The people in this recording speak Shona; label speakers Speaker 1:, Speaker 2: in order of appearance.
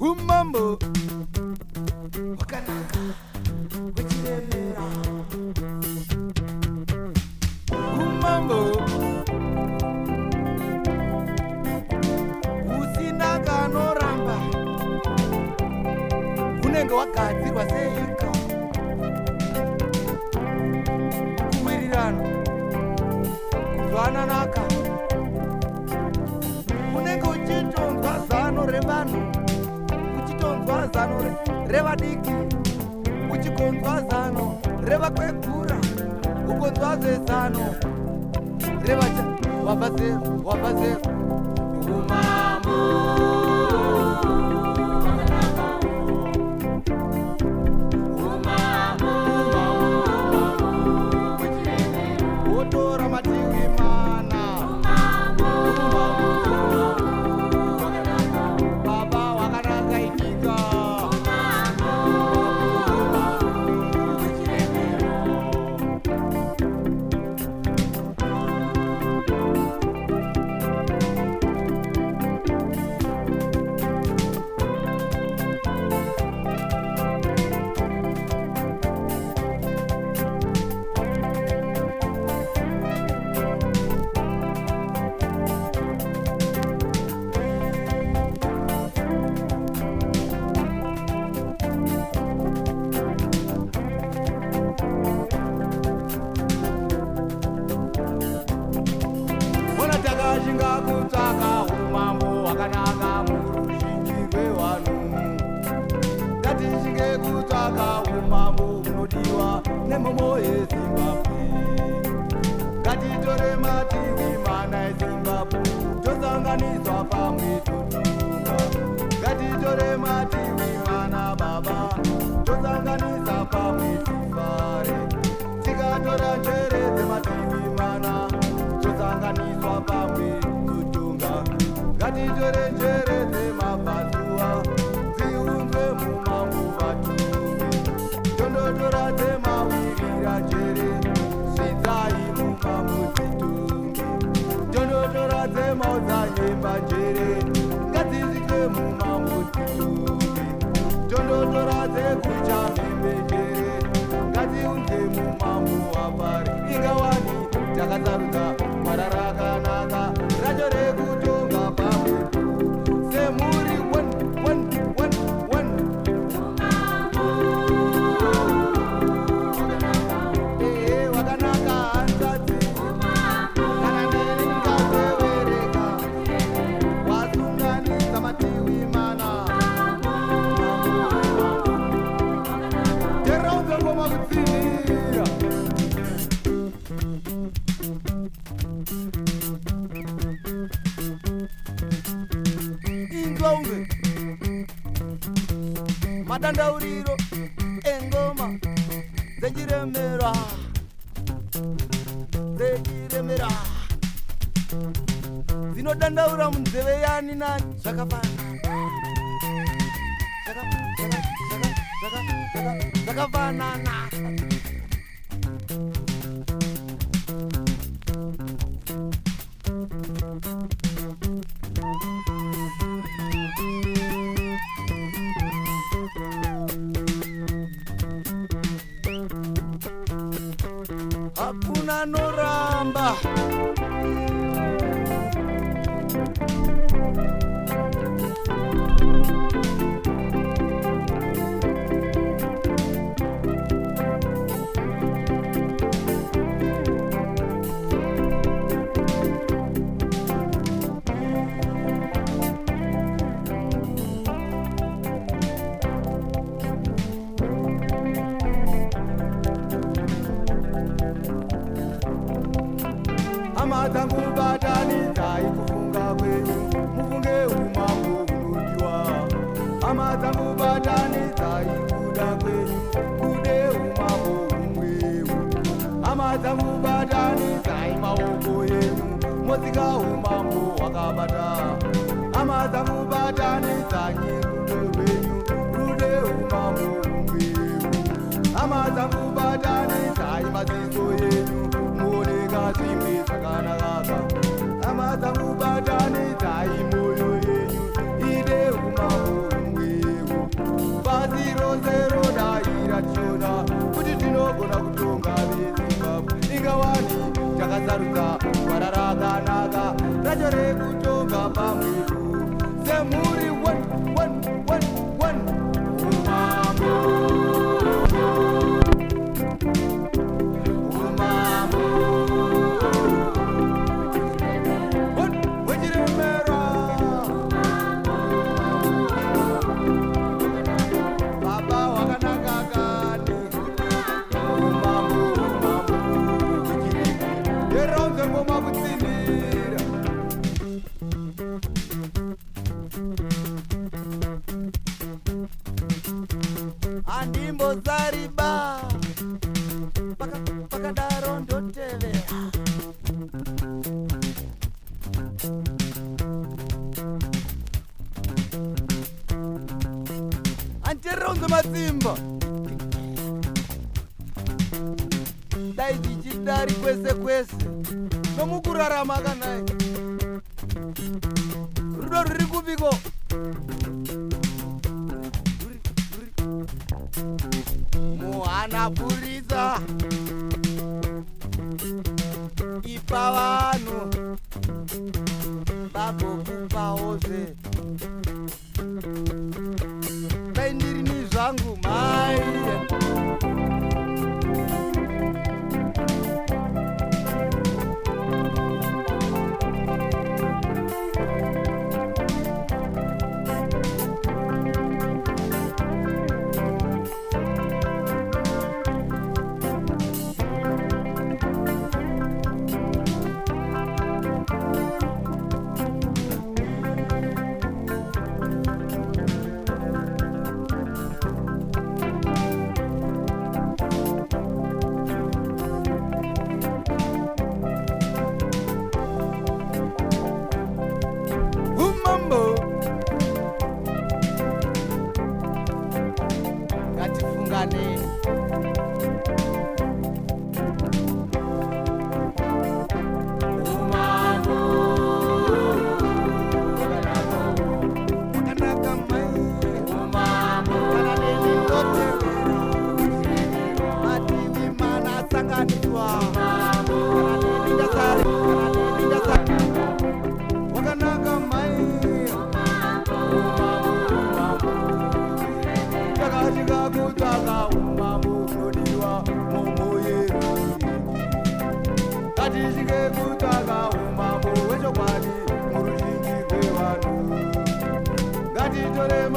Speaker 1: Umambo wakanaka wechiremera. Umambo usina kanoramba unenge wagadzirwa seika. Kuwirirana kuzvananaka unenge uchitonzwa zano revanhu, uchitonzwa zano revadiki, uchikonzwa zano revakwegura, ukonzwa zezano revacha wabva zero. Umambo otora mativi mana. Baba wakanaka inyika. Takashinga kutsvaka umambo hwakanaka muruzhinji rwevanhu. Ngatishinge kutsvaka umambo hunodiwa nemhomo yeZimbabwe. Ngatitore mativi mana eZimbabwe tosanganiswa pamwe totunga. Ngatitore mativi mana baba tosanganisa pamwe tifare. Tikatora njere dzemativi mana tosanganiswa pamwe tutunga. Ngatitore njere dzemabhazuwa dziunzwe mumanguva tume. Tondotora dzemawirira njere zvidzai mumamudzitunge. Tondotora dzemaodzanyemba njere ngadzizikwe mumamudzitunge. Tondotora dzekuchamhembe njere ngadziunzwe mumamuwapari. Ingawani takasarudza gwara rakanaka racho rekutonga pamwepo semuri wakanaka hanzvadzi kana ndingazevereka wasunganidza mativi mana. Teraudza ngoma kutsinira. Ingombe madandauriro engoma dzechiremera dzinodandaura munzeve yani nani zvakafanana. Hakuna noramba amadzangu batanidzai kufunga kwenyu mufunge umambo hunodiwa. Amadzangu batanidzai kuda kwenyu kude umambo humwehu. Amadzangu batanidzai maoko yenyu motsika umambo hwakabata. Amadzangu batanidzai rudo rwenyu rude umambo humwehu. Amadzangu batanidzai madziso yenyu muoneka zvimwe zvakanaka. hama dzangu batanidzai moyo yenyu ide umambo bazi rose rodaira tichiona kuti tinogona kutonga vezimbabwe ingawani takazarudza gwara rakanaka racho rekutonga pamwepo semhuri Zariba pakadaro ndotevera antironze matsimba dai dzichidari kwese kwese nomukurarama kanai rudo ruri kupiko muhanapurisa ipa vanhu vagokupawoze dai ndiri ni zvangu mai Tole